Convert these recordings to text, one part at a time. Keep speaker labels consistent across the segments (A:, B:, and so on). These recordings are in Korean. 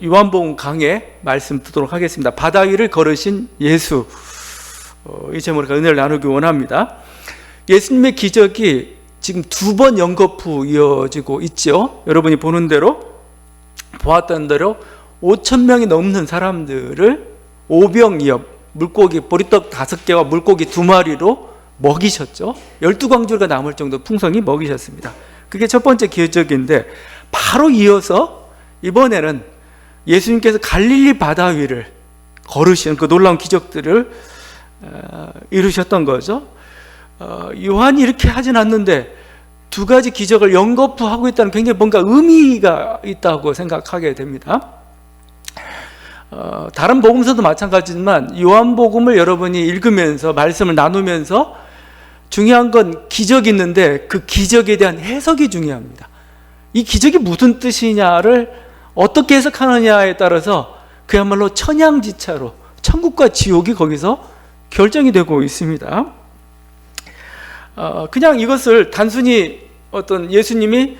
A: 요한복음 강해 말씀 듣도록 하겠습니다. 바다 위를 걸으신 예수, 이 제목으로 은혜를 나누기 원합니다. 예수님의 기적이 지금 두 번 연거푸 이어지고 있죠. 여러분이 보는 대로, 보았던 대로 5,000명이 넘는 사람들을 오병이어 물고기 보리떡 5개와 물고기 2마리로 먹이셨죠. 12광주가 남을 정도 풍성히 먹이셨습니다. 그게 첫 번째 기적인데, 바로 이어서 이번에는 예수님께서 갈릴리 바다 위를 걸으시는 그 놀라운 기적들을 이루셨던 거죠. 요한이 이렇게 하진 않는데 두 가지 기적을 연거푸하고 있다는 굉장히 뭔가 의미가 있다고 생각하게 됩니다. 다른 복음서도 마찬가지지만 요한복음을 여러분이 읽으면서 말씀을 나누면서 중요한 건 기적이 있는데 그 기적에 대한 해석이 중요합니다. 이 기적이 무슨 뜻이냐를 어떻게 해석하느냐에 따라서 그야말로 천양지차로 천국과 지옥이 거기서 결정이 되고 있습니다. 그냥 이것을 단순히 어떤 예수님이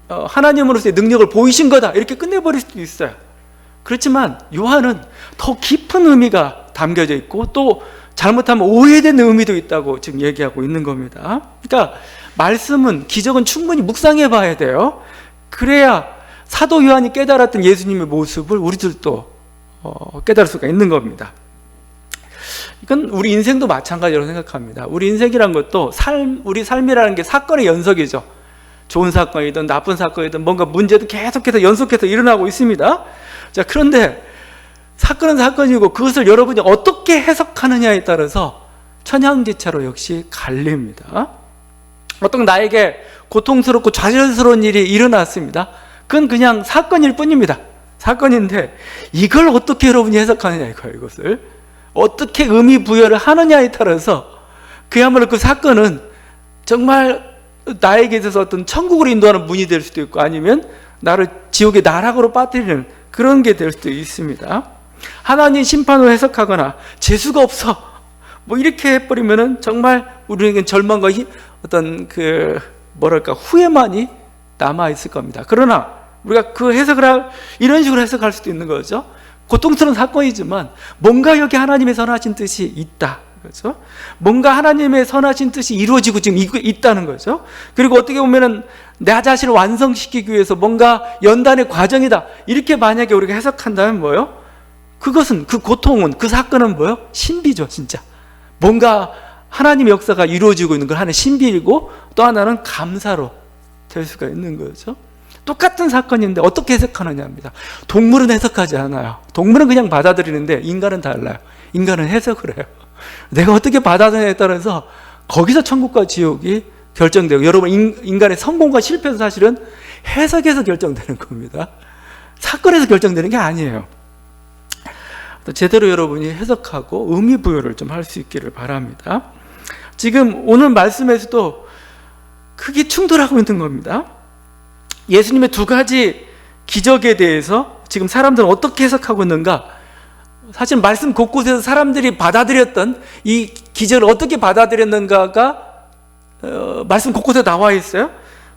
A: 하나님으로서의 능력을 보이신 거다 이렇게 끝내버릴 수도 있어요. 그렇지만 요한은 더 깊은 의미가 담겨져 있고 또 잘못하면 오해된 의미도 있다고 지금 얘기하고 있는 겁니다. 그러니까 말씀은, 기적은 충분히 묵상해 봐야 돼요. 그래야 사도 요한이 깨달았던 예수님의 모습을 우리들도 깨달을 수가 있는 겁니다. 이건 우리 인생도 마찬가지로 생각합니다. 우리 인생이란 것도 우리 삶이라는 게 사건의 연속이죠. 좋은 사건이든 나쁜 사건이든 뭔가 문제도 계속해서 연속해서 일어나고 있습니다. 자, 그런데 사건은 사건이고 그것을 여러분이 어떻게 해석하느냐에 따라서 천양지차로 역시 갈립니다. 어떤 나에게 고통스럽고 좌절스러운 일이 일어났습니다. 그건 그냥 사건일 뿐입니다. 사건인데 이걸 어떻게 여러분이 해석하느냐 이거예요. 이것을 어떻게 의미 부여를 하느냐에 따라서 그야말로 그 사건은 정말 나에게 있어서 어떤 천국으로 인도하는 문이 될 수도 있고 아니면 나를 지옥의 나락으로 빠뜨리는 그런 게 될 수도 있습니다. 하나님 심판으로 해석하거나 재수가 없어 뭐 이렇게 해버리면은 정말 우리에겐 절망과 어떤 후회만이 남아있을 겁니다. 그러나 우리가 그 해석을 이런 식으로 해석할 수도 있는 거죠. 고통스러운 사건이지만 뭔가 여기 하나님의 선하신 뜻이 있다. 그렇죠? 뭔가 하나님의 선하신 뜻이 이루어지고 지금 있다는 거죠. 그리고 어떻게 보면은 나 자신을 완성시키기 위해서 뭔가 연단의 과정이다. 이렇게 만약에 우리가 해석한다면 뭐예요? 그것은, 그 고통은, 그 사건은 뭐예요? 신비죠, 진짜. 뭔가 하나님의 역사가 이루어지고 있는 걸 하는 신비이고 또 하나는 감사로 될 수가 있는 거죠. 똑같은 사건인데 어떻게 해석하느냐입니다. 동물은 해석하지 않아요. 동물은 그냥 받아들이는데 인간은 달라요. 인간은 해석을 해요. 내가 어떻게 받아들이냐에 따라서 거기서 천국과 지옥이 결정되고, 여러분 인간의 성공과 실패는 사실은 해석에서 결정되는 겁니다. 사건에서 결정되는 게 아니에요. 제대로 여러분이 해석하고 의미 부여를 좀 할 수 있기를 바랍니다. 지금 오늘 말씀에서도 크게 충돌하고 있는 겁니다. 예수님의 두 가지 기적에 대해서 지금 사람들은 어떻게 해석하고 있는가? 사실 말씀 곳곳에서 사람들이 받아들였던 이 기적을 어떻게 받아들였는가가 말씀 곳곳에 나와 있어요.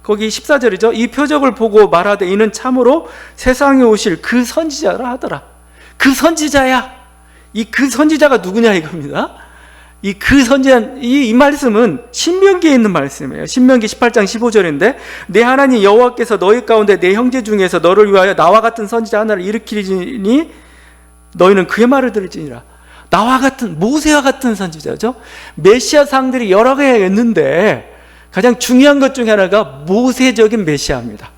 A: 거기 14절이죠. 이 표적을 보고 말하되 이는 참으로 세상에 오실 그 선지자라 하더라. 그 선지자야. 그 선지자가 누구냐 이겁니다. 이 말씀은 신명기에 있는 말씀이에요. 신명기 18장 15절인데 내 하나님 여호와께서 너희 가운데 내 형제 중에서 너를 위하여 나와 같은 선지자 하나를 일으키리니 너희는 그의 말을 들을지니라. 나와 같은, 모세와 같은 선지자죠. 메시아 상들이 여러 개가 있는데 가장 중요한 것 중에 하나가 모세적인 메시아입니다.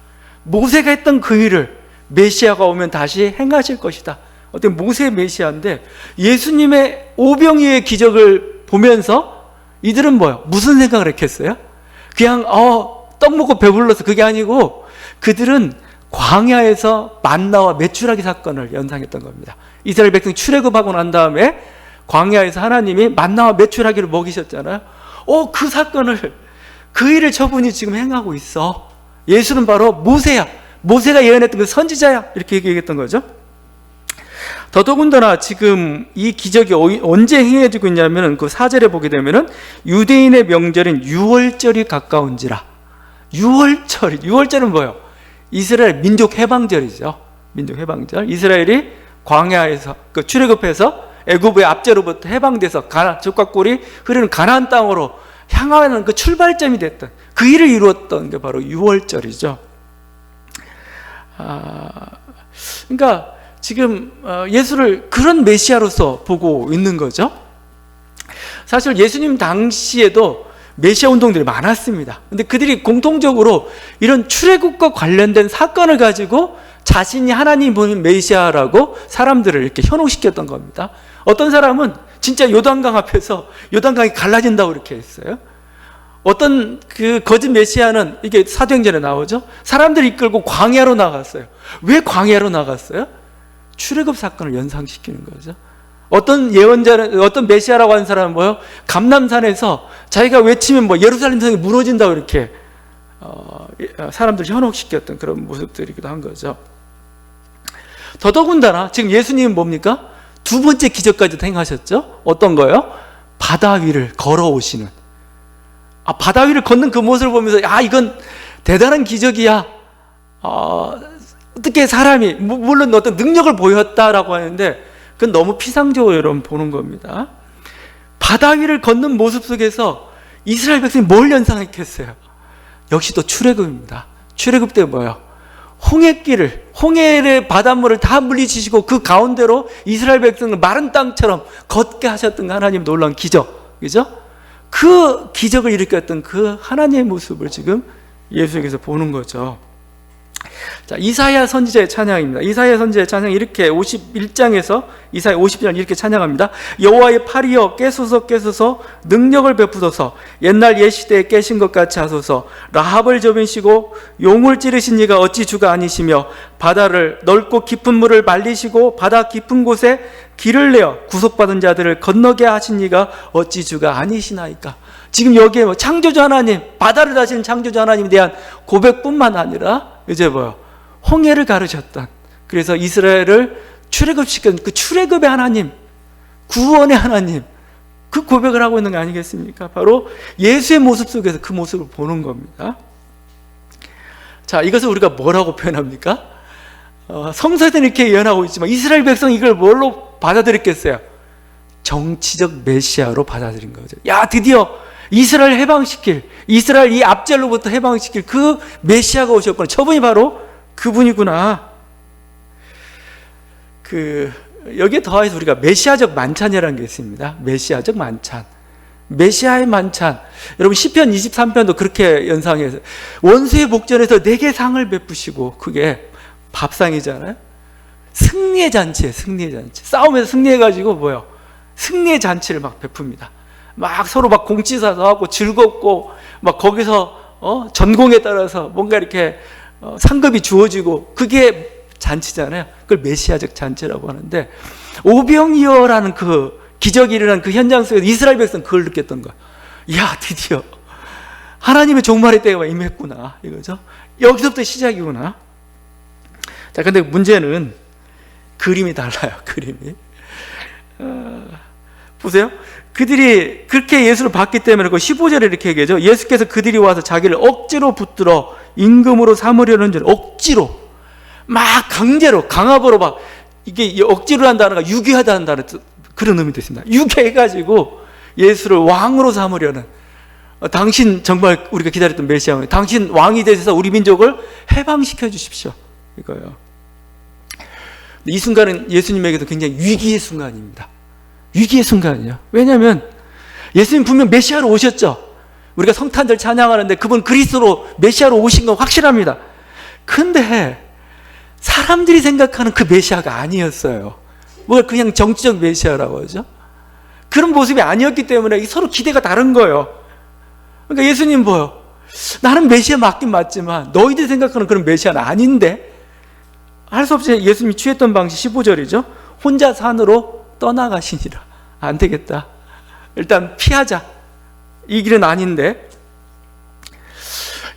A: 모세가 했던 그 일을 메시아가 오면 다시 행하실 것이다. 어떤 모세의 메시아인데 예수님의 오병이어의 기적을 보면서 이들은 뭐예요? 무슨 생각을 했겠어요? 그냥 떡 먹고 배불러서 그게 아니고 그들은 광야에서 만나와 메추라기 사건을 연상했던 겁니다. 이스라엘 백성 출애굽하고 난 다음에 광야에서 하나님이 만나와 메추라기를 먹이셨잖아요. 그 사건을, 그 일을 저분이 지금 행하고 있어. 예수는 바로 모세야. 모세가 예언했던 그 선지자야. 이렇게 얘기했던 거죠. 더더군다나 지금 이 기적이 언제 행해지고 있냐면 그 4절에 보게 되면은 유대인의 명절인 유월절이 가까운지라. 유월절은 뭐예요? 이스라엘 민족 해방절이죠. 민족 해방절. 이스라엘이 광야에서 그 출애굽해서 애굽의 압제로부터 해방돼서 젖과 꿀이 흐르는 가나안 땅으로 향하는 그 출발점이 됐던 그 일을 이루었던 게 바로 유월절이죠. 그러니까 지금 예수를 그런 메시아로서 보고 있는 거죠. 사실 예수님 당시에도 메시아 운동들이 많았습니다. 근데 그들이 공통적으로 이런 출애굽과 관련된 사건을 가지고 자신이 하나님 보낸 메시아라고 사람들을 이렇게 현혹시켰던 겁니다. 어떤 사람은 진짜 요단강 앞에서 요단강이 갈라진다고 이렇게 했어요. 어떤 그 거짓 메시아는, 이게 사도행전에 나오죠, 사람들을 이끌고 광야로 나갔어요. 왜 광야로 나갔어요? 출애굽 사건을 연상시키는 거죠. 어떤 예언자는, 어떤 메시아라고 하는 사람은 뭐요? 감람산에서 자기가 외치면 뭐 예루살렘 성이 무너진다고 이렇게 사람들을 현혹시켰던 그런 모습들이기도 한 거죠. 더더군다나 지금 예수님은 뭡니까? 두 번째 기적까지 행하셨죠. 어떤 거요? 바다 위를 걸어오시는, 바다 위를 걷는 그 모습을 보면서 이건 대단한 기적이야. 어떻게 사람이, 물론 어떤 능력을 보였다라고 하는데 그건 너무 피상적으로 여러분 보는 겁니다. 바다 위를 걷는 모습 속에서 이스라엘 백성이 뭘 연상했겠어요? 역시 또 출애굽입니다. 출애굽 때 뭐예요? 홍해의 바닷물을 다 물리치시고 그 가운데로 이스라엘 백성을 마른 땅처럼 걷게 하셨던 하나님 놀라운 기적, 그죠? 그 기적을 일으켰던 그 하나님의 모습을 지금 예수에게서 보는 거죠. 자, 이사야 선지자의 찬양입니다. 이사야 선지자의 찬양 이렇게 51장에서 이사야 50장 이렇게 찬양합니다. 여호와의 팔이여 깨소서 깨소서 능력을 베푸소서 옛날 옛시대에 깨신 것 같이 하소서 라합을 접으시고 용을 찌르신 이가 어찌 주가 아니시며 바다를 넓고 깊은 물을 말리시고 바다 깊은 곳에 길을 내어 구속받은 자들을 건너게 하신 이가 어찌 주가 아니시나이까. 지금 여기에 창조주 하나님, 바다를 다스리는 창조주 하나님에 대한 고백뿐만 아니라 이제 홍해를 가르셨던, 그래서 이스라엘을 출애굽시킨 그 출애굽의 하나님, 구원의 하나님, 그 고백을 하고 있는 거 아니겠습니까? 바로 예수의 모습 속에서 그 모습을 보는 겁니다. 자, 이것을 우리가 뭐라고 표현합니까? 성서에는 이렇게 예언하고 있지만 이스라엘 백성이 이걸 뭘로 받아들였겠어요? 정치적 메시아로 받아들인 거죠. 드디어 이스라엘 해방시킬, 이스라엘 이 압제로부터 해방시킬 그 메시아가 오셨구나. 저분이 바로 그분이구나. 여기에 더해서 우리가 메시아적 만찬이라는 게 있습니다. 메시아적 만찬. 메시아의 만찬. 여러분 시편 23편도 그렇게 연상해서 원수의 복전에서 내게 상을 베푸시고, 그게 밥상이잖아요. 승리의 잔치예요. 승리의 잔치. 싸움에서 승리해가지고 승리의 잔치를 막 베풉니다. 막 서로 막 공치사도 하고 즐겁고, 막 거기서 전공에 따라서 뭔가 이렇게 상급이 주어지고, 그게 잔치잖아요. 그걸 메시아적 잔치라고 하는데, 오병이어라는 그 기적이 일어난 그 현장 속에서 이스라엘 백성 그걸 느꼈던 거야. 드디어 하나님의 종말의 때가 임했구나, 이거죠. 여기서부터 시작이구나. 자, 근데 문제는 그림이 달라요. 그림이. 보세요. 그들이 그렇게 예수를 봤기 때문에 그 15절에 이렇게 얘기하죠. 예수께서 그들이 와서 자기를 억지로 붙들어 임금으로 삼으려는 줄, 억지로 막 강제로 강압으로 막, 이게 억지로 한다는 거 유괴하다는 단어, 그런 의미도 있습니다. 유괴해가지고 예수를 왕으로 삼으려는, 당신 정말 우리가 기다렸던 메시아, 당신 왕이 되셔서 우리 민족을 해방시켜 주십시오, 이거예요. 이 순간은 예수님에게도 굉장히 위기의 순간입니다. 위기의 순간이에요. 왜냐하면 예수님 분명 메시아로 오셨죠. 우리가 성탄절 찬양하는데 그분 그리스도로 메시아로 오신 건 확실합니다. 근데 사람들이 생각하는 그 메시아가 아니었어요. 그냥 정치적 메시아라고 하죠. 그런 모습이 아니었기 때문에 서로 기대가 다른 거예요. 그러니까 예수님 나는 메시아 맞긴 맞지만 너희들이 생각하는 그런 메시아는 아닌데, 할 수 없이 예수님이 취했던 방식 15절이죠. 혼자 산으로 떠나가시니라. 안 되겠다. 일단 피하자. 이 길은 아닌데,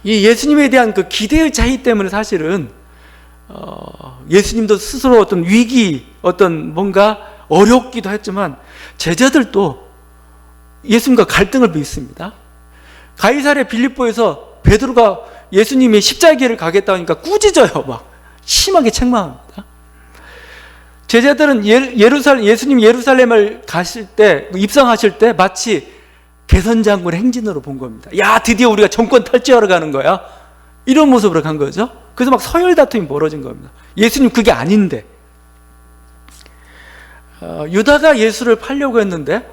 A: 이 예수님에 대한 그 기대의 차이 때문에 사실은 예수님도 스스로 어떤 위기, 어떤 뭔가 어렵기도 했지만 제자들도 예수님과 갈등을 빚습니다. 가이사랴 빌립보에서 베드로가 예수님이 십자가를 가겠다 하니까 꾸짖어요. 막 심하게 책망합니다. 제자들은 예수님 예루살렘을 가실 때, 입성하실 때 마치 개선장군의 행진으로 본 겁니다. 야, 드디어 우리가 정권 탈취하러 가는 거야. 이런 모습으로 간 거죠. 그래서 막 서열 다툼이 벌어진 겁니다. 예수님 그게 아닌데. 유다가 예수를 팔려고 했는데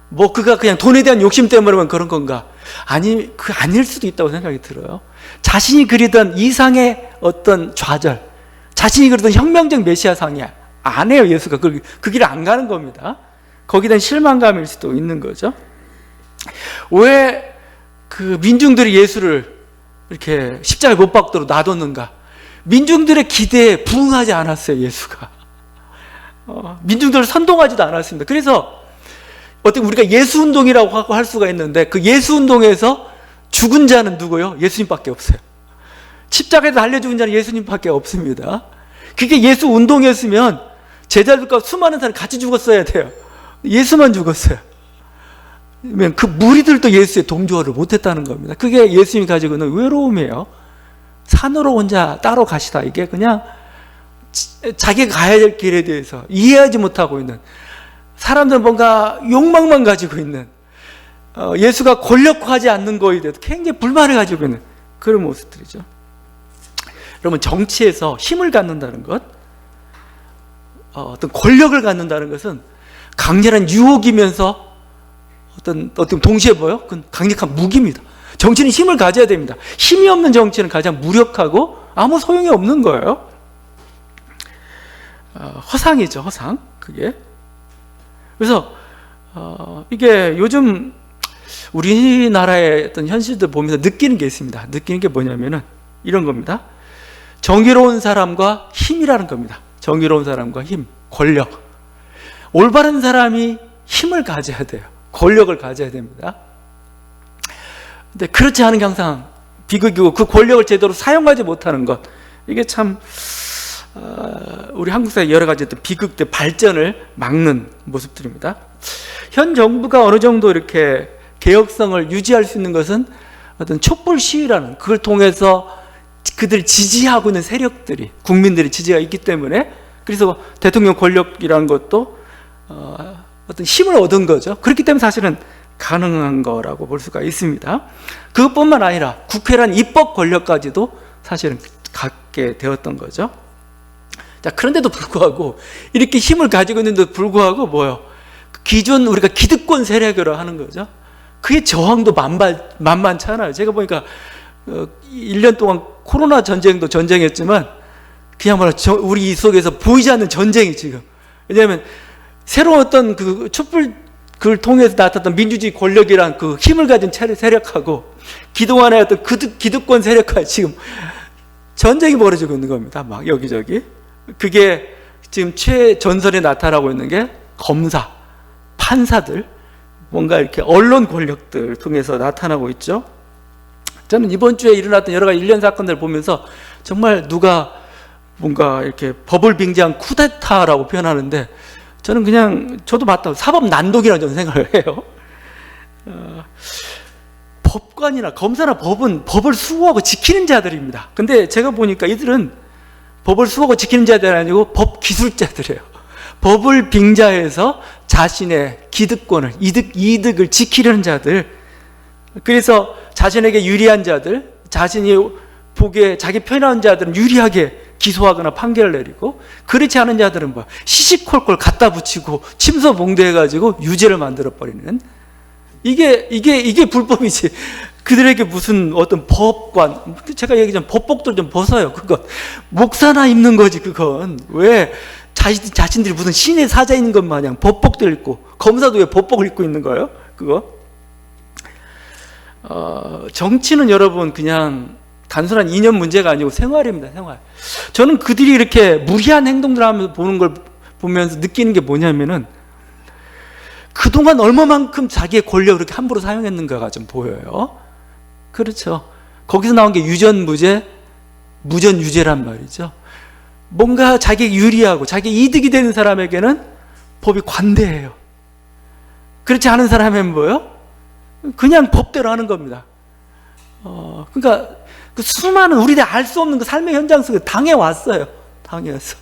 A: 뭐 그가 그냥 돈에 대한 욕심 때문에 그런 건가? 아니, 그 아닐 수도 있다고 생각이 들어요. 자신이 그리던 이상의 어떤 좌절, 자신이 그리던 혁명적 메시아상이 안 해요. 예수가 그 길을 안 가는 겁니다. 거기에 대한 실망감일 수도 있는 거죠. 왜 그 민중들이 예수를 이렇게 십자가에 못 박도록 놔뒀는가? 민중들의 기대에 부응하지 않았어요. 예수가 민중들을 선동하지도 않았습니다. 그래서 어떻게 우리가 예수운동이라고 할 수가 있는데, 그 예수운동에서 죽은 자는 누구요? 예수님밖에 없어요. 십자가에서 달려 죽은 자는 예수님밖에 없습니다. 그게 예수운동이었으면 제자들과 수많은 사람이 같이 죽었어야 돼요. 예수만 죽었어요. 그 무리들도 예수의 동조를 못했다는 겁니다. 그게 예수님이 가지고 있는 외로움이에요. 산으로 혼자 따로 가시다. 이게 그냥 자기가 가야 될 길에 대해서 이해하지 못하고 있는, 사람들은 뭔가 욕망만 가지고 있는, 예수가 권력화하지 않는 거에 대해서 굉장히 불만을 가지고 있는 그런 모습들이죠. 여러분, 정치에서 힘을 갖는다는 것, 어떤 권력을 갖는다는 것은 강렬한 유혹이면서 어떤 동시에 그건 강력한 무기입니다. 정치는 힘을 가져야 됩니다. 힘이 없는 정치는 가장 무력하고 아무 소용이 없는 거예요. 허상이죠, 허상. 그게. 그래서 이게 요즘 우리나라의 어떤 현실들 보면서 느끼는 게 있습니다. 느끼는 게 뭐냐면은 이런 겁니다. 정의로운 사람과 힘이라는 겁니다. 정의로운 사람과 힘, 권력. 올바른 사람이 힘을 가져야 돼요. 권력을 가져야 됩니다. 근데 그렇지 않은 게 항상 비극이고, 그 권력을 제대로 사용하지 못하는 것, 이게 참 우리 한국 사회 여러 가지 비극들 발전을 막는 모습들입니다. 현 정부가 어느 정도 이렇게 개혁성을 유지할 수 있는 것은 어떤 촛불 시위라는, 그걸 통해서 그들 지지하고 있는 세력들이, 국민들의 지지가 있기 때문에, 그래서 대통령 권력이라는 것도 어떤 힘을 얻은 거죠. 그렇기 때문에 사실은 가능한 거라고 볼 수가 있습니다. 그것뿐만 아니라 국회란 입법 권력까지도 사실은 갖게 되었던 거죠. 자, 그런데도 불구하고, 이렇게 힘을 가지고 있는데도 불구하고 기존 우리가 기득권 세력으로 하는 거죠. 그게 저항도 만만치 않아요. 제가 보니까 1년 동안 코로나 전쟁도 전쟁이었지만 그야말로 우리 속에서 보이지 않는 전쟁이 지금. 왜냐하면 새로운 어떤 그 촛불 그걸 통해서 나타났던 민주주의 권력이란 그 힘을 가진 세력하고 그동안의 어떤 기득권 세력과 지금 전쟁이 벌어지고 있는 겁니다. 막 여기저기. 그게 지금 최전선에 나타나고 있는 게 검사, 판사들, 뭔가 이렇게 언론 권력들 통해서 나타나고 있죠. 저는 이번 주에 일어났던 여러 가지 일련 사건들을 보면서 정말 누가 뭔가 이렇게 법을 빙자한 쿠데타라고 표현하는데, 저는 그냥 저도 맞다, 사법 난독이라고 저는 생각을 해요. 법관이나 검사나 법은 법을 수호하고 지키는 자들입니다. 근데 제가 보니까 이들은 법을 수호하고 지키는 자들이 아니고 법 기술자들이에요. 법을 빙자해서 자신의 기득권을, 이득을 지키려는 자들, 그래서 자신에게 유리한 자들, 자신이 보기에 자기 편한 자들은 유리하게 기소하거나 판결을 내리고, 그렇지 않은 자들은 시시콜콜 갖다 붙이고 침소봉대해가지고 유죄를 만들어버리는, 이게 불법이지. 그들에게 무슨 어떤 법관, 제가 얘기했잖아요. 법복들 좀 벗어요. 그건 목사나 입는 거지. 그건 왜 자신들이 무슨 신의 사자인 것 마냥 법복들 입고, 검사도 왜 법복을 입고 있는 거예요? 그거 정치는 여러분 그냥 단순한 이념 문제가 아니고 생활입니다. 생활. 저는 그들이 이렇게 무리한 행동들을 하면서 보는 걸 보면서 느끼는 게 뭐냐면은, 그동안 얼마만큼 자기의 권력을 그렇게 함부로 사용했는가가 좀 보여요. 그렇죠. 거기서 나온 게 유전무죄, 무전유죄란 말이죠. 뭔가 자기에게 유리하고 자기 이득이 되는 사람에게는 법이 관대해요. 그렇지 않은 사람은 뭐예요? 그냥 법대로 하는 겁니다. 그러니까 그 수많은 우리들 알 수 없는 그 삶의 현장 속에 당해왔어요. 당해왔어.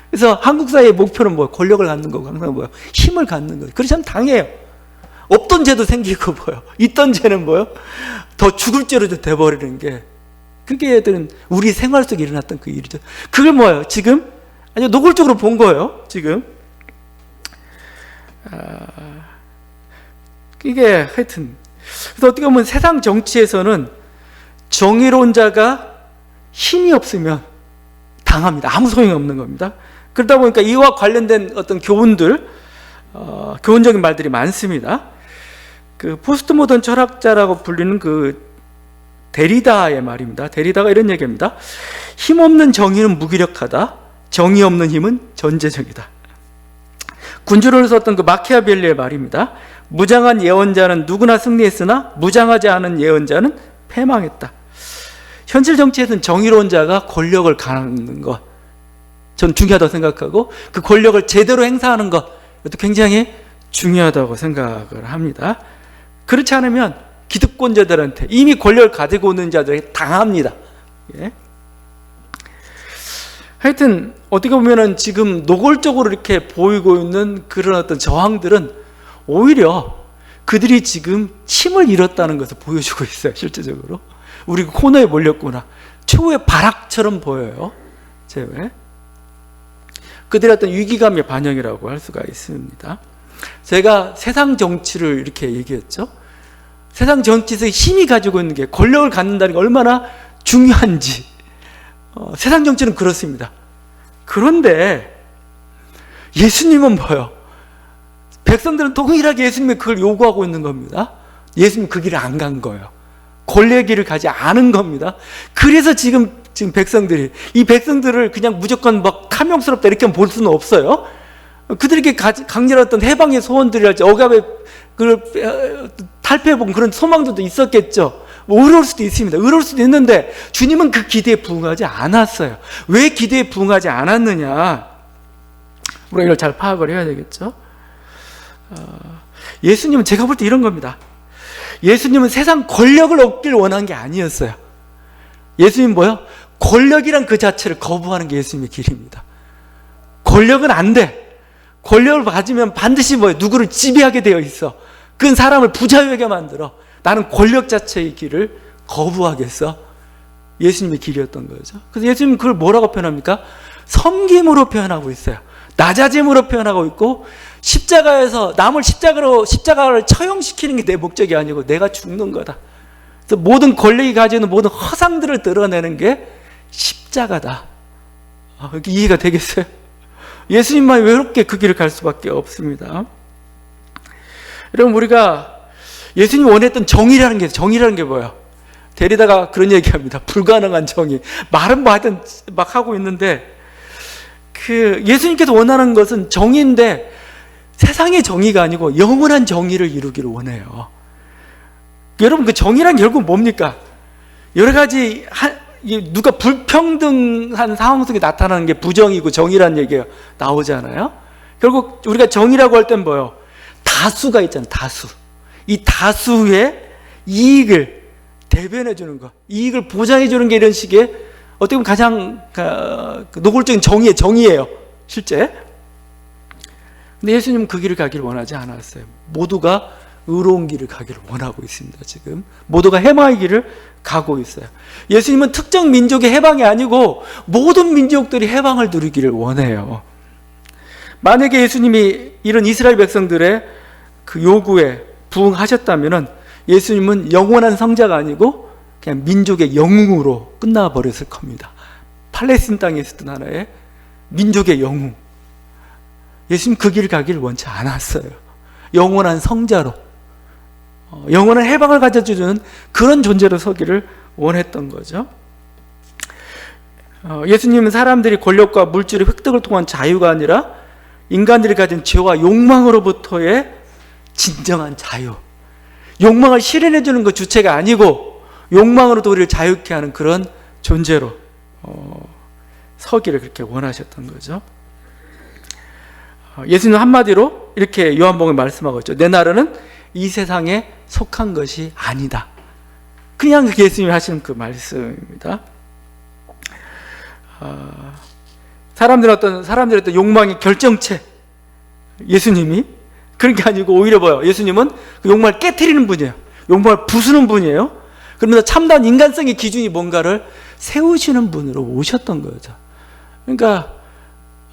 A: 그래서 한국 사회의 목표는 뭐예요? 권력을 갖는 거고 항상 뭐예요? 힘을 갖는 거예요. 그렇지 않으면 당해요. 없던 죄도 생기고 뭐예요? 있던 죄는 뭐예요? 더 죽을 죄로 돼버리는 게, 그게 애들은 우리 생활 속에 일어났던 그 일이죠. 그걸 뭐예요? 지금 아주 노골적으로 본 거예요. 지금 이게 하여튼, 그래서 어떻게 보면 세상 정치에서는 정의로운 자가 힘이 없으면 당합니다. 아무 소용이 없는 겁니다. 그러다 보니까 이와 관련된 어떤 교훈들, 교훈적인 말들이 많습니다. 그 포스트 모던 철학자라고 불리는 그 데리다의 말입니다. 데리다가 이런 얘기입니다. 힘없는 정의는 무기력하다. 정의 없는 힘은 전제적이다. 군주론을 썼던 그 마키아벨리의 말입니다. 무장한 예언자는 누구나 승리했으나 무장하지 않은 예언자는 패망했다. 현실 정치에서는 정의로운 자가 권력을 갖는 것, 전 중요하다고 생각하고 그 권력을 제대로 행사하는 것, 이것도 굉장히 중요하다고 생각을 합니다. 그렇지 않으면 기득권자들한테, 이미 권력을 가지고 있는 자들에게 당합니다. 예. 하여튼 어떻게 보면은 지금 노골적으로 이렇게 보이고 있는 그런 어떤 저항들은 오히려 그들이 지금 힘을 잃었다는 것을 보여주고 있어요. 실제적으로 우리 코너에 몰렸구나, 최후의 발악처럼 보여요. 제 그들의 어떤 위기감의 반영이라고 할 수가 있습니다. 제가 세상 정치를 이렇게 얘기했죠. 세상 정치에서 힘이 가지고 있는 게, 권력을 갖는다는 게 얼마나 중요한지, 세상 정치는 그렇습니다. 그런데 예수님은 뭐예요? 백성들은 동일하게 예수님이 그걸 요구하고 있는 겁니다. 예수님은 그 길을 안 간 거예요. 권력의 길을 가지 않은 겁니다. 그래서 지금 백성들이, 이 백성들을 그냥 무조건 막 탐욕스럽다 이렇게 볼 수는 없어요. 그들에게 강렬한 어떤 해방의 소원들이랄지, 억압의 탈피해본 그런 소망들도 있었겠죠. 뭐 의로울 수도 있습니다. 의로울 수도 있는데 주님은 그 기대에 부응하지 않았어요. 왜 기대에 부응하지 않았느냐, 우리가 이걸 잘 파악을 해야 되겠죠. 예수님은, 제가 볼 때 이런 겁니다. 예수님은 세상 권력을 얻길 원한 게 아니었어요. 예수님은 뭐요? 권력이란 그 자체를 거부하는 게 예수님의 길입니다. 권력은 안 돼. 권력을 가지면 반드시 뭐예요? 누구를 지배하게 되어 있어. 그건 사람을 부자유하게 만들어. 나는 권력 자체의 길을 거부하겠어. 예수님의 길이었던 거죠. 그래서 예수님은 그걸 뭐라고 표현합니까? 섬김으로 표현하고 있어요. 낮아짐으로 표현하고 있고, 십자가에서 남을 십자가를 처형시키는 게 내 목적이 아니고 내가 죽는 거다. 그래서 모든 권력이 가지고 있는 모든 허상들을 드러내는 게 십자가다. 이렇게 이해가 되겠어요? 예수님만 외롭게 그 길을 갈 수밖에 없습니다. 여러분, 우리가 예수님이 원했던 정의라는 게 뭐예요? 데리다가 그런 얘기합니다. 불가능한 정의. 말은 뭐 하여튼 막 하고 있는데, 그 예수님께서 원하는 것은 정의인데 세상의 정의가 아니고 영원한 정의를 이루기를 원해요. 여러분, 그 정의란 결국 뭡니까? 여러 가지 누가 불평등한 상황 속에 나타나는 게 부정이고 정의란 얘기가 나오잖아요. 결국 우리가 정의라고 할 땐 뭐예요? 다수가 있잖아요. 다수. 이 다수의 이익을 대변해 주는 것, 이익을 보장해 주는 게 이런 식의 어떻게 보면 가장 노골적인 정의예요. 실제. 근데 예수님은 그 길을 가기를 원하지 않았어요. 모두가 의로운 길을 가기를 원하고 있습니다. 지금 모두가 해방의 길을 가고 있어요. 예수님은 특정 민족의 해방이 아니고 모든 민족들이 해방을 누리기를 원해요. 만약에 예수님이 이런 이스라엘 백성들의 그 요구에 부응하셨다면 예수님은 영원한 성자가 아니고 그냥 민족의 영웅으로 끝나버렸을 겁니다. 팔레스틴 땅에 있었던 하나의 민족의 영웅. 예수님 그 길을 가기를 원치 않았어요. 영원한 성자로, 영원한 해방을 가져주는 그런 존재로 서기를 원했던 거죠. 예수님은 사람들이 권력과 물질의 획득을 통한 자유가 아니라 인간들이 가진 죄와 욕망으로부터의 진정한 자유, 욕망을 실현해 주는 것 주체가 아니고 욕망으로도 우리를 자유케 하는 그런 존재로 서기를 그렇게 원하셨던 거죠. 예수님은 한마디로 이렇게 요한복음에 말씀하고 있죠. 내 나라는 이 세상에 속한 것이 아니다. 그냥 예수님이 하시는 그 말씀입니다. 사람들의 어떤 욕망의 결정체, 예수님이 그런 게 아니고 오히려 뭐예요? 예수님은 그 욕망을 깨트리는 분이에요. 욕망을 부수는 분이에요. 그러면서 참다운 인간성의 기준이 뭔가를 세우시는 분으로 오셨던 거죠. 그러니까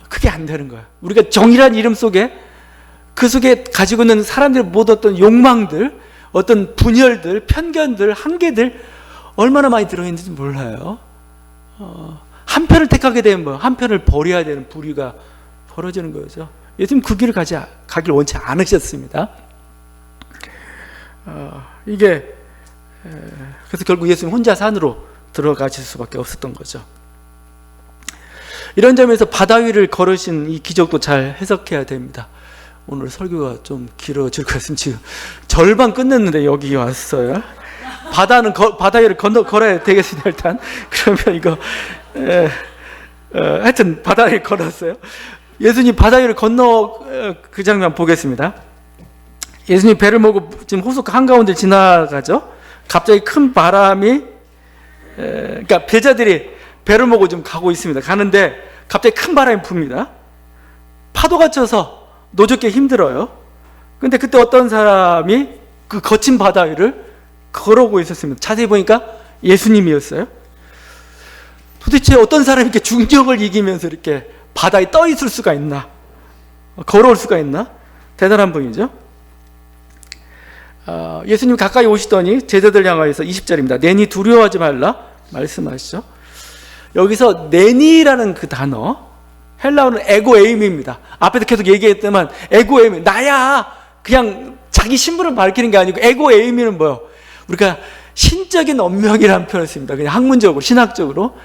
A: 그게 안 되는 거야. 우리가 정의란 이름 속에 그 속에 가지고 있는 사람들의 모든 어떤 욕망들, 어떤 분열들, 편견들, 한계들 얼마나 많이 들어있는지 몰라요. 한편을 택하게 되면 뭐 한편을 버려야 되는 부류가 벌어지는 거죠. 예수님 그 길을 가길 원치 않으셨습니다. 그래서 결국 예수님 혼자 산으로 들어가실 수밖에 없었던 거죠. 이런 점에서 바다 위를 걸으신 이 기적도 잘 해석해야 됩니다. 오늘 설교가 좀 길어질 것 같으면 지금 절반 끝냈는데 여기 왔어요. 바다 위를 걸어야 되겠습니다. 일단 그러면 이거 하여튼 바다 위를 걸었어요. 예수님 바다 위를 건너 그 장면 보겠습니다. 예수님 배를 몰고 지금 호숫가 한가운데 지나가죠. 갑자기 큰 바람이 그러니까 배자들이 배를 몰고 좀 가고 있습니다. 가는데 갑자기 큰 바람이 붑니다. 파도가 쳐서 노젓게 힘들어요. 근데 그때 어떤 사람이 그 거친 바다 위를 걸어오고 있었습니다. 자세히 보니까 예수님이었어요. 도대체 어떤 사람이 이렇게 중력을 이기면서 이렇게 바다에 떠 있을 수가 있나? 걸어올 수가 있나? 대단한 분이죠. 예수님 가까이 오시더니 제자들 향하여서 20절입니다. 내니 두려워하지 말라 말씀하시죠. 여기서 내니라는 그 단어, 헬라어는 에고에임입니다. 앞에도 계속 얘기했지만 에고에임, 나야. 그냥 자기 신분을 밝히는 게 아니고 에고에임이는 뭐예요? 우리가 신적인 언명이라는 표현을 씁니다. 그냥 학문적으로, 신학적으로.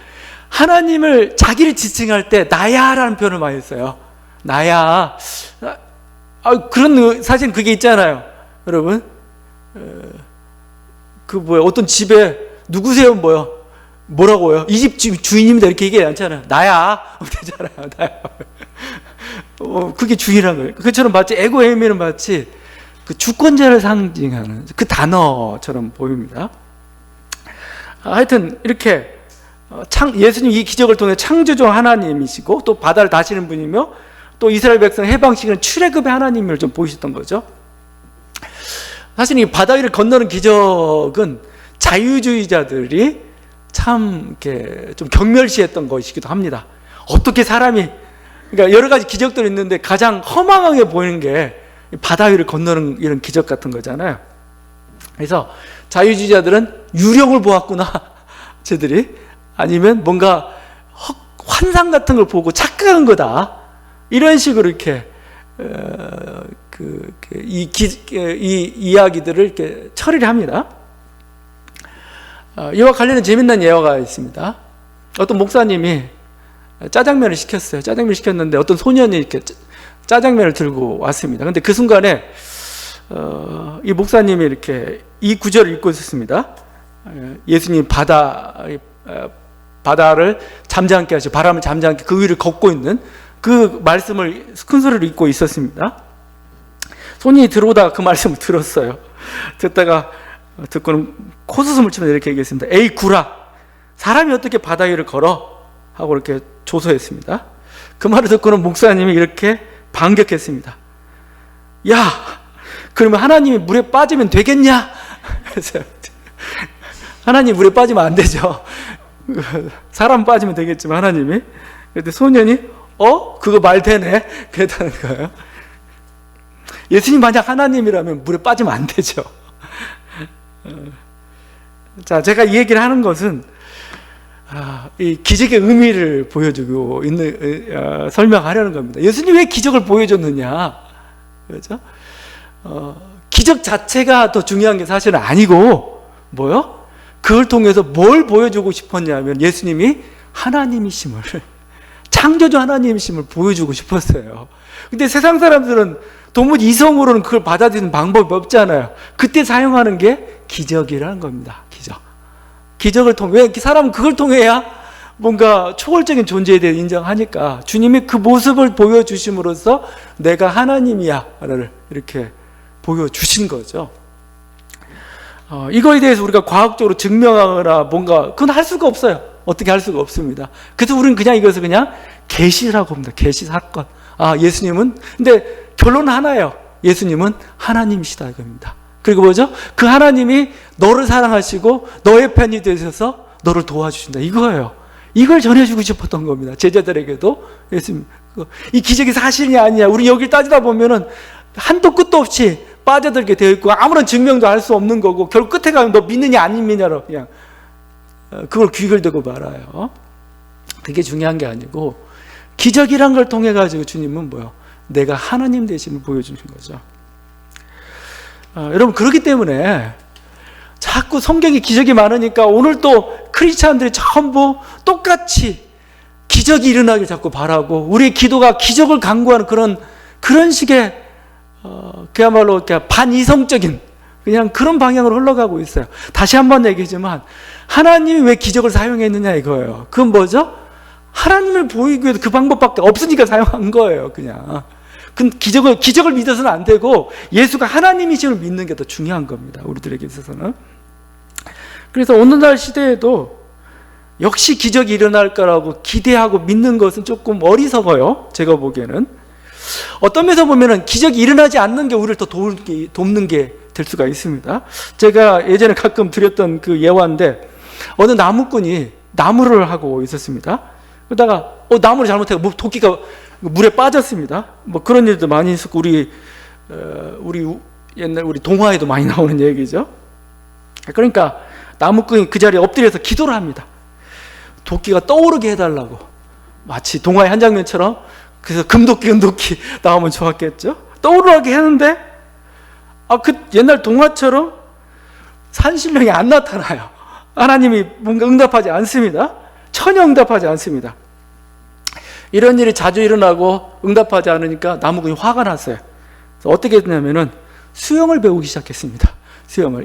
A: 하나님을, 자기를 지칭할 때 나야라는 표현을 많이 써요. 나야. 사실 그게 있잖아요. 여러분. 어떤 집에 누구세요? 뭐라고요? 이 집 주인입니다. 이렇게 얘기하지 않잖아요. 나야. 되잖아요. 나야. 그게 주인이라는 거예요. 그처럼 마치 에고에미는 마치 그 주권자를 상징하는 그 단어처럼 보입니다. 하여튼 이렇게 예수님 이 기적을 통해 창조주 하나님이시고 또 바다를 다스리는 분이며 또 이스라엘 백성 해방시키는 출애굽의 하나님을 좀 보이셨던 거죠. 사실 이 바다 위를 건너는 기적은 자유주의자들이 참 이렇게 좀 경멸시했던 것이기도 합니다. 어떻게 사람이, 그러니까 여러 가지 기적들이 있는데 가장 허망하게 보이는 게 바다 위를 건너는 이런 기적 같은 거잖아요. 그래서 자유주의자들은 유령을 보았구나, 쟤들이. 아니면 뭔가 환상 같은 걸 보고 착각한 거다. 이런 식으로 이렇게 이 이야기들을 이렇게 처리를 합니다. 이와 관련된 재미난 예화가 있습니다. 어떤 목사님이 짜장면을 시켰어요. 짜장면을 시켰는데 어떤 소년이 이렇게 짜장면을 들고 왔습니다. 근데 그 순간에 이 목사님이 이렇게 이 구절을 읽고 있었습니다. 예수님 바다를 잠잠케 하시고 바람을 잠잠케 그 위를 걷고 있는 그 말씀을 큰 소리로 읽고 있었습니다. 손이 들어오다가 그 말씀을 들었어요. 듣고는 코수숨을 치면서 이렇게 얘기했습니다. 에이 구라, 사람이 어떻게 바다 위를 걸어? 하고 이렇게 조소했습니다. 그 말을 듣고는 목사님이 이렇게 반격했습니다. 야, 그러면 하나님이 물에 빠지면 되겠냐? 그래서 하나님 물에 빠지면 안 되죠. 사람 빠지면 되겠지만 하나님이. 그런데 소년이 그거 말 되네? 그랬다는 거예요. 예수님 만약 하나님이라면 물에 빠지면 안 되죠. 자, 제가 이 얘기를 하는 것은 이 기적의 의미를 보여주고 있는 설명하려는 겁니다. 예수님 왜 기적을 보여줬느냐? 그렇죠? 기적 자체가 더 중요한 게 사실은 아니고 뭐요? 그걸 통해서 뭘 보여주고 싶었냐면 예수님이 하나님이심을, 창조주 하나님이심을 보여주고 싶었어요. 근데 세상 사람들은 도무지 이성으로는 그걸 받아들이는 방법이 없잖아요. 그때 사용하는 게 기적이라는 겁니다. 기적을 통해. 왜 사람은 그걸 통해야 뭔가 초월적인 존재에 대해 인정하니까 주님이 그 모습을 보여주심으로써 내가 하나님이야 를 이렇게 보여주신 거죠. 이거에 대해서 우리가 과학적으로 증명하거나 뭔가 그건 할 수가 없어요. 어떻게 할 수가 없습니다. 그래서 우리는 그냥 이것을 그냥 계시라고 합니다. 계시 사건. 예수님은, 근데 결론은 하나예요. 예수님은 하나님이시다 이겁니다. 그리고 뭐죠? 그 하나님이 너를 사랑하시고 너의 편이 되셔서 너를 도와주신다 이거예요. 이걸 전해주고 싶었던 겁니다. 제자들에게도. 예수님, 이 기적이 사실이냐 아니냐 우리 여기 따지다 보면은 한도 끝도 없이 빠져들게 되어 있고 아무런 증명도 할 수 없는 거고 결국 끝에 가면 너 믿느냐 안 믿느냐로 그냥 그걸 귀를 대고 말아요. 그게 중요한 게 아니고 기적이란 걸 통해 가지고 주님은 뭐요? 내가 하나님 되심을 보여주신 거죠. 여러분 그렇기 때문에 자꾸 성경에 기적이 많으니까 오늘 또 크리스찬들이 전부 똑같이 기적이 일어나길 자꾸 바라고 우리의 기도가 기적을 강구하는 그런 식의 그야말로 반이성적인 그냥 그런 방향으로 흘러가고 있어요. 다시 한번 얘기하지만 하나님이 왜 기적을 사용했느냐 이거예요. 그건 뭐죠? 하나님을 보이기 위해서 그 방법밖에 없으니까 사용한 거예요. 그냥 그 기적을 믿어서는 안 되고 예수가 하나님이심을 믿는 게 더 중요한 겁니다. 우리들에게 있어서는. 그래서 오늘날 시대에도 역시 기적이 일어날 거라고 기대하고 믿는 것은 조금 어리석어요. 제가 보기에는. 어떤 면에서 보면은 기적이 일어나지 않는 게 우리를 더 돕는 게 될 수가 있습니다. 제가 예전에 가끔 드렸던 그 예화인데 어느 나무꾼이 나무를 하고 있었습니다. 그러다가 나무를 잘못해서 도끼가 물에 빠졌습니다. 뭐 그런 일도 많이 있었고 우리 옛날 우리 동화에도 많이 나오는 얘기죠. 그러니까 나무꾼이 그 자리에 엎드려서 기도를 합니다. 도끼가 떠오르게 해달라고. 마치 동화의 한 장면처럼. 그래서 금도끼, 은도끼 나오면 좋았겠죠. 떠오르게 했는데 그 옛날 동화처럼 산신령이 안 나타나요. 하나님이 뭔가 응답하지 않습니다. 전혀 응답하지 않습니다. 이런 일이 자주 일어나고 응답하지 않으니까 나무꾼이 화가 났어요. 그래서 어떻게 했냐면은 수영을 배우기 시작했습니다.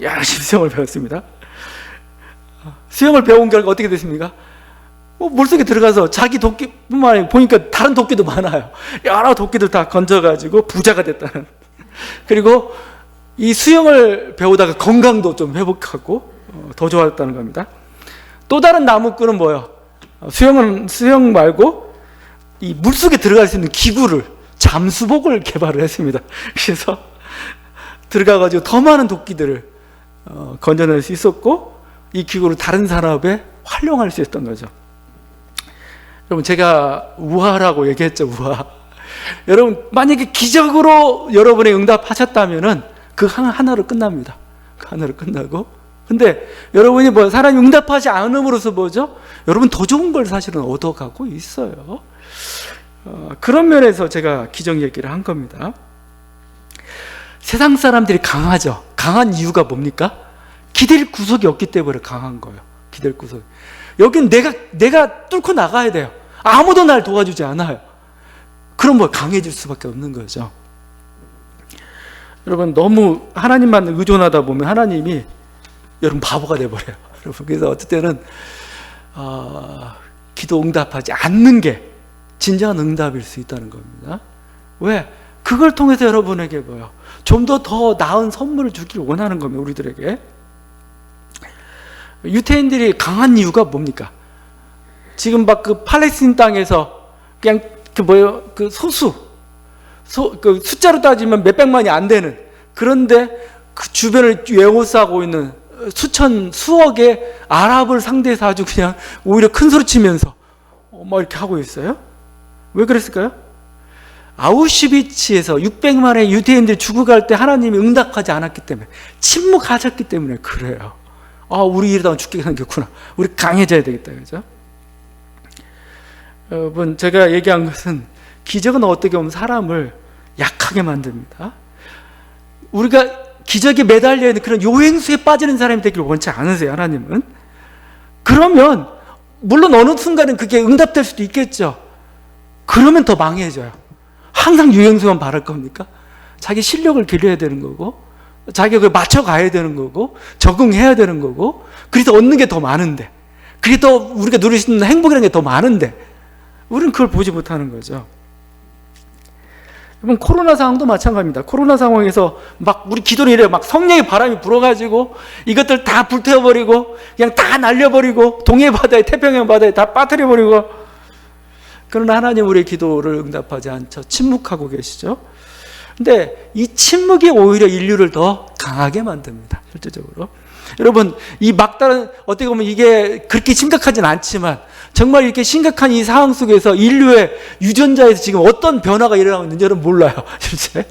A: 열심히 수영을 배웠습니다. 수영을 배운 결과 어떻게 됐습니까? 물속에 들어가서 자기 도끼뿐만 아니라 보니까 다른 도끼도 많아요. 여러 도끼들 다 건져가지고 부자가 됐다는. 그리고 이 수영을 배우다가 건강도 좀 회복하고 더 좋아졌다는 겁니다. 또 다른 나무꾼은 뭐예요? 수영 말고 이 물속에 들어갈 수 있는 기구를 잠수복을 개발을 했습니다. 그래서 들어가가지고 더 많은 도끼들을 건져낼 수 있었고 이 기구를 다른 산업에 활용할 수 있었던 거죠. 여러분 제가 우화라고 얘기했죠. 우화. 여러분 만약에 기적으로 여러분이 응답하셨다면은 그 하나로 끝납니다. 그 하나로 끝나고 근데 여러분이 사람이 응답하지 않음으로써 뭐죠? 여러분 더 좋은 걸 사실은 얻어가고 있어요. 그런 면에서 제가 기적 얘기를 한 겁니다. 세상 사람들이 강하죠. 강한 이유가 뭡니까? 기댈 구석이 없기 때문에 강한 거예요. 기댈 구석. 여긴 내가 뚫고 나가야 돼요. 아무도 날 도와주지 않아요. 그럼 강해질 수밖에 없는 거죠. 여러분 너무 하나님만 의존하다 보면 하나님이 여러분 바보가 돼버려요. 여러분 그래서 어떨 때는 기도 응답하지 않는 게 진정한 응답일 수 있다는 겁니다. 왜? 그걸 통해서 여러분에게 좀 더 나은 선물을 주기를 원하는 겁니다. 우리들에게. 유태인들이 강한 이유가 뭡니까? 지금 그 팔레스틴 땅에서 그냥 그 숫자로 따지면 몇백만이 안 되는 그런데 그 주변을 에워싸고 있는 수억의 아랍을 상대해서 아주 그냥 오히려 큰 소리 치면서 이렇게 하고 있어요. 왜 그랬을까요? 아우슈비츠에서 600만의 유대인들이 죽어갈 때 하나님이 응답하지 않았기 때문에 침묵하셨기 때문에 그래요. 우리 이러다가 죽게 생겼구나. 우리 강해져야 되겠다. 그죠? 여러분 제가 얘기한 것은 기적은 어떻게 보면 사람을 약하게 만듭니다. 우리가 기적에 매달려 있는 그런 요행수에 빠지는 사람이 되기를 원치 않으세요. 하나님은. 그러면 물론 어느 순간은 그게 응답될 수도 있겠죠. 그러면 더 망해져요. 항상 요행수만 바랄 겁니까? 자기 실력을 기려야 되는 거고 자기가 그걸 맞춰가야 되는 거고 적응해야 되는 거고 그래서 얻는 게 더 많은데 그래서 우리가 누릴 수 있는 행복이라는 게 더 많은데 우리는 그걸 보지 못하는 거죠. 여러분, 코로나 상황도 마찬가지입니다. 코로나 상황에서 막 우리 기도는 이래요. 막 성령의 바람이 불어가지고 이것들 다 불태워버리고 그냥 다 날려버리고 동해 바다에, 태평양 바다에 다 빠뜨려버리고. 그러나 하나님 우리의 기도를 응답하지 않죠. 침묵하고 계시죠. 근데 이 침묵이 오히려 인류를 더 강하게 만듭니다. 실제적으로. 여러분, 이 막다른, 어떻게 보면 이게 그렇게 심각하진 않지만 정말 이렇게 심각한 이 상황 속에서 인류의 유전자에서 지금 어떤 변화가 일어나고 있는지 여러분 몰라요. 실제.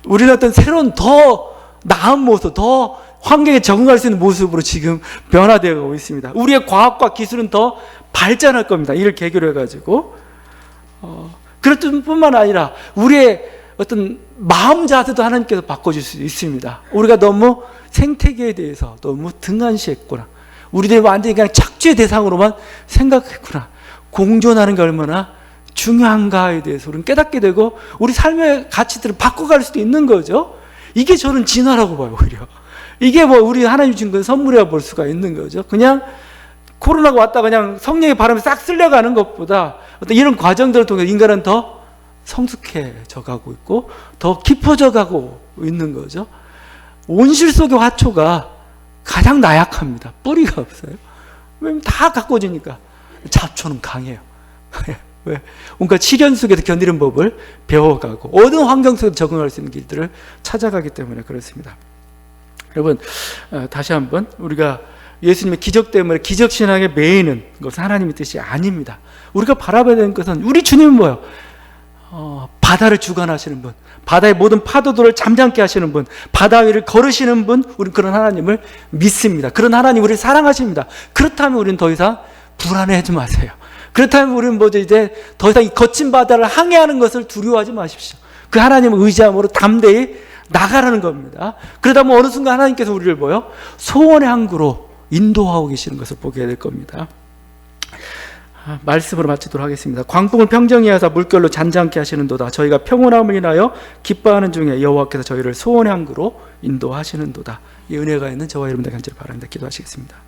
A: 우리는 어떤 새로운 더 나은 모습, 더 환경에 적응할 수 있는 모습으로 지금 변화되어 가고 있습니다. 우리의 과학과 기술은 더 발전할 겁니다. 이를 계기로 해가지고. 그럴 뿐만 아니라 우리의 어떤 마음 자세도 하나님께서 바꿔줄 수 있습니다. 우리가 너무 생태계에 대해서 너무 등한시했구나. 우리들이 완전히 그냥 착취의 대상으로만 생각했구나. 공존하는 게 얼마나 중요한가에 대해서 우리는 깨닫게 되고 우리 삶의 가치들을 바꿔갈 수도 있는 거죠. 이게 저는 진화라고 봐요, 오히려. 이게 뭐 우리 하나님 준 건 선물이라 볼 수가 있는 거죠. 그냥 코로나가 왔다 그냥 성령의 바람에 싹 쓸려가는 것보다 어떤 이런 과정들을 통해 인간은 더 성숙해져 가고 있고 더 깊어져 가고 있는 거죠. 온실 속의 화초가 가장 나약합니다. 뿌리가 없어요. 왜냐면 다 가꿔지니까. 잡초는 강해요. 왜? 온갖 시련 속에서 견디는 법을 배워가고 어느 환경 속에서 적응할 수 있는 길들을 찾아가기 때문에 그렇습니다. 여러분, 다시 한번 우리가 예수님의 기적 때문에 기적신앙에 매이는 것은 하나님의 뜻이 아닙니다. 우리가 바라봐야 되는 것은 우리 주님은 뭐예요? 바다를 주관하시는 분, 바다의 모든 파도들을 잠잠케 하시는 분, 바다 위를 걸으시는 분, 우리는 그런 하나님을 믿습니다. 그런 하나님 우리를 사랑하십니다. 그렇다면 우리는 더 이상 불안해하지 마세요. 그렇다면 우리는 이제 더 이상 이 거친 바다를 항해하는 것을 두려워하지 마십시오. 그 하나님을 의지함으로 담대히 나가라는 겁니다. 그러다 보면 어느 순간 하나님께서 우리를 뭐요? 소원의 항구로 인도하고 계시는 것을 보게 될 겁니다. 말씀으로 마치도록 하겠습니다. 광풍을 평정히 하사 물결로 잔잔케 하시는도다. 저희가 평온함을 인하여 기뻐하는 중에 여호와께서 저희를 소원의 항구로 인도하시는도다. 이 은혜가 있는 저와 여러분들 간절히 바랍니다. 기도하시겠습니다.